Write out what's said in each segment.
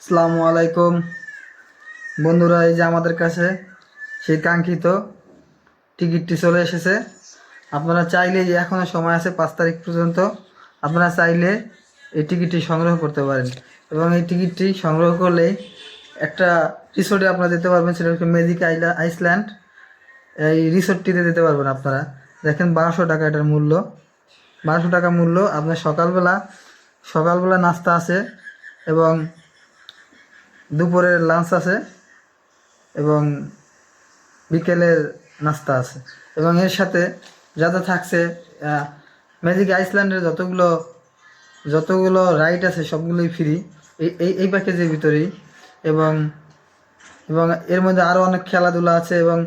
আসসালামু আলাইকুম বন্ধুরা, এই যে আমাদের কাছে সেই কাঙ্ক্ষিত টিকিটটি চলে এসেছে। আপনারা চাইলে এখনও সময় আছে 5 তারিখ পর্যন্ত। আপনারা চাইলে এই টিকিটটি সংগ্রহ করতে পারেন এবং এই টিকিটটি সংগ্রহ করলেই একটা রিসোর্টে আপনারা যেতে পারবেন, সেটা হচ্ছে ম্যাজিক আইসল্যান্ড। এই রিসোর্টটিতে যেতে পারবেন আপনারা। দেখেন 1200 টাকা এটার মূল্য, 1200 টাকা মূল্য। আপনার সকালবেলা নাস্তা আছে এবং দুপুরের লাঞ্চ আছে এবং বিকেলের নাস্তা আছে এবং এর সাথে যা যা থাকছে, ম্যাজিক আইসল্যান্ডের যতগুলো রাইড আছে সবগুলোই ফ্রি এই প্যাকেজের ভিতরেই। এবং এবং এর মধ্যে আরও অনেক খেলাধুলা আছে এবং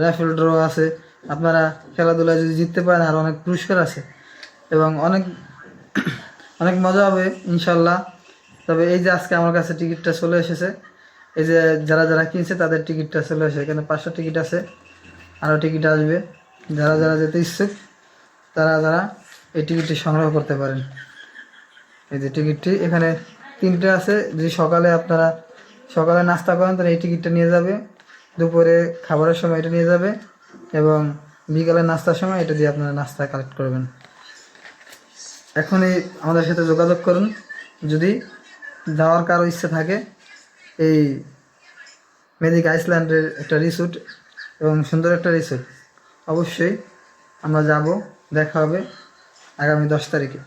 র্যাফেল ড্র আছে। আপনারা খেলাধুলায় যদি জিততে পারেন আরও অনেক পুরস্কার আছে এবং অনেক অনেক মজা হবে ইনশাল্লাহ। তবে এই যে আজকে আমার কাছে টিকিটটা চলে এসেছে, এই যে যারা যারা কিনছে তাদের টিকিটটা চলে এসেছে। এখানে 500 টিকিট আছে, আরও টিকিট আসবে। যারা যারা যেতে ইচ্ছুক তারা এই টিকিটটি সংগ্রহ করতে পারেন। এই যে টিকিটটি এখানে 3টে আছে। যদি সকালে নাস্তা করেন তাহলে এই টিকিটটা নিয়ে যাবে, দুপুরে খাবারের সময় এটা নিয়ে যাবে এবং বিকালে নাস্তার সময় এটা দিয়ে আপনারা নাস্তা কালেক্ট করবেন। এখনই আমাদের সাথে যোগাযোগ করুন যদি যাওয়ার কারো ইচ্ছা থাকে। এই ম্যাজিক আইসল্যান্ডের একটা রিসোর্ট এবং সুন্দর একটা রিসোর্ট, অবশ্যই আমরা যাব। দেখা হবে আগামী 10 তারিখে।